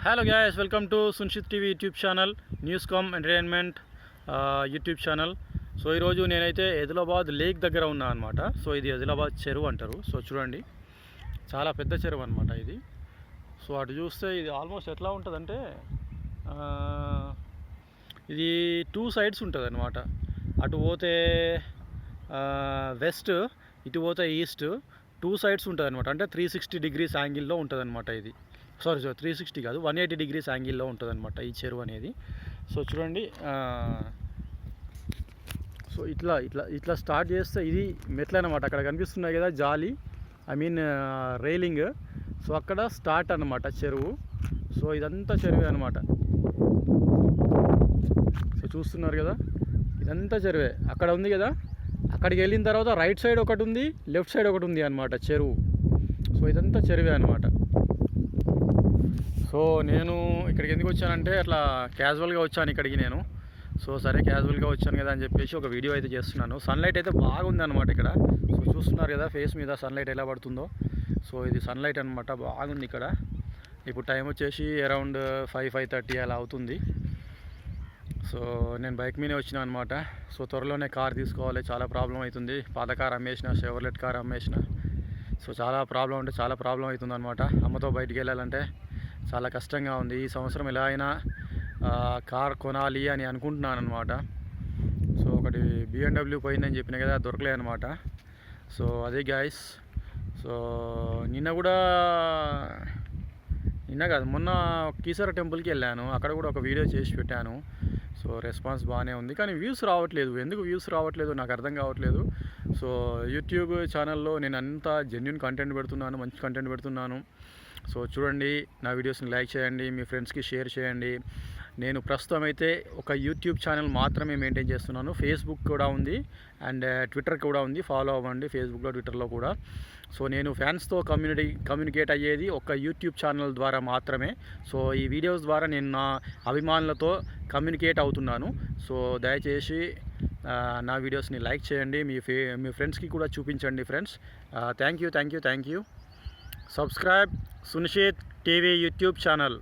Hello guys, welcome to సున్షిత్ TV YouTube channel, news cum entertainment YouTube channel. So ఈరోజు నేనైతే Adilabad lake దగ్గర ఉన్నా అనమాట. సో ఇది ఆదిలాబాద్ చెరువు అంటారు. సో చూడండి, చాలా పెద్ద చెరువు అనమాట ఇది. సో అటు చూస్తే ఇది ఆల్మోస్ట్ ఎట్లా ఉంటుందంటే ఇది 2 సైడ్స్ ఉంటుంది అనమాట. అటు పోతే వెస్ట్, ఇటు పోతే ఈస్ట్, 2 సైడ్స్ ఉంటుంది అనమాట. అంటే 360 డిగ్రీస్ యాంగిల్లో ఉంటుంది అనమాట ఇది. సారీ 360 కాదు, 180 డిగ్రీస్ యాంగిల్లో ఉంటుంది అనమాట ఈ చెరువు అనేది. సో చూడండి, సో ఇట్లా ఇట్లా ఇట్లా స్టార్ట్ చేస్తే ఇది మెట్లు అనమాట. అక్కడ కనిపిస్తున్నాయి కదా జాలి, రైలింగ్. సో అక్కడ స్టార్ట్ అనమాట చెరువు. సో ఇదంతా చెరువే అనమాట. సో చూస్తున్నారు కదా, ఇదంతా చెరువే. అక్కడ ఉంది కదా, అక్కడికి వెళ్ళిన తర్వాత రైట్ సైడ్ ఒకటి ఉంది, లెఫ్ట్ సైడ్ ఒకటి ఉంది అనమాట చెరువు. సో ఇదంతా చెరువే అనమాట. సో నేను ఇక్కడికి ఎందుకు వచ్చానంటే అట్లా క్యాజువల్గా వచ్చాను ఇక్కడికి నేను. సో సరే క్యాజువల్గా వచ్చాను కదా అని చెప్పేసి ఒక వీడియో అయితే చేస్తున్నాను. సన్లైట్ అయితే బాగుంది అనమాట ఇక్కడ. సో చూస్తున్నారు కదా ఫేస్ మీద సన్లైట్ ఎలా పడుతుందో. సో ఇది సన్లైట్ అనమాట, బాగుంది ఇక్కడ. ఇప్పుడు టైం వచ్చేసి అరౌండ్ 5:30 అలా అవుతుంది. సో నేను బైక్ మీదే వచ్చినా అనమాట. సో త్వరలోనే కార్ తీసుకోవాలి, చాలా ప్రాబ్లం అవుతుంది. పాత కార్ అమ్మేసిన, షెవర్లెట్ కార్ అమ్మేసిన. సో చాలా ప్రాబ్లం అవుతుంది అనమాట. అమ్మతో బయటికి వెళ్ళాలంటే చాలా కష్టంగా ఉంది. ఈ సంవత్సరం ఎలా అయినా కార్ కొనాలి అని అనుకుంటున్నాను అనమాట. సో ఒకటి BMW పోయిందని చెప్పిన కదా, దొరకలే అనమాట. సో అదే గాయస్. సో నిన్న కాదు, మొన్న కీసర టెంపుల్కి వెళ్ళాను. అక్కడ కూడా ఒక వీడియో చేసి పెట్టాను. సో రెస్పాన్స్ బాగానే ఉంది, కానీ వ్యూస్ రావట్లేదు. ఎందుకు వ్యూస్ రావట్లేదు నాకు అర్థం కావట్లేదు. సో యూట్యూబ్ ఛానల్లో నేను అంతా జెన్యూన్ కంటెంట్ పెడుతున్నాను, మంచి కంటెంట్ పెడుతున్నాను. సో చూడండి, నా వీడియోస్ని లైక్ చేయండి, మీ ఫ్రెండ్స్కి షేర్ చేయండి. నేను ప్రస్తుతం అయితే ఒక యూట్యూబ్ ఛానల్ మాత్రమే మెయింటైన్ చేస్తున్నాను. ఫేస్బుక్ కూడా ఉంది అండ్ ట్విట్టర్ కూడా ఉంది. ఫాలో అవ్వండి ఫేస్బుక్లో, ట్విట్టర్లో కూడా. సో నేను ఫ్యాన్స్తో కమ్యూనికేట్ అయ్యేది ఒక యూట్యూబ్ ఛానల్ ద్వారా మాత్రమే. సో ఈ వీడియోస్ ద్వారా నేను నా అభిమానులతో కమ్యూనికేట్ అవుతున్నాను. సో దయచేసి నా వీడియోస్ని లైక్ చేయండి, మీ ఫ్రెండ్స్కి కూడా చూపించండి friends. Thank you. Subscribe సున్షిత్ TV YouTube channel.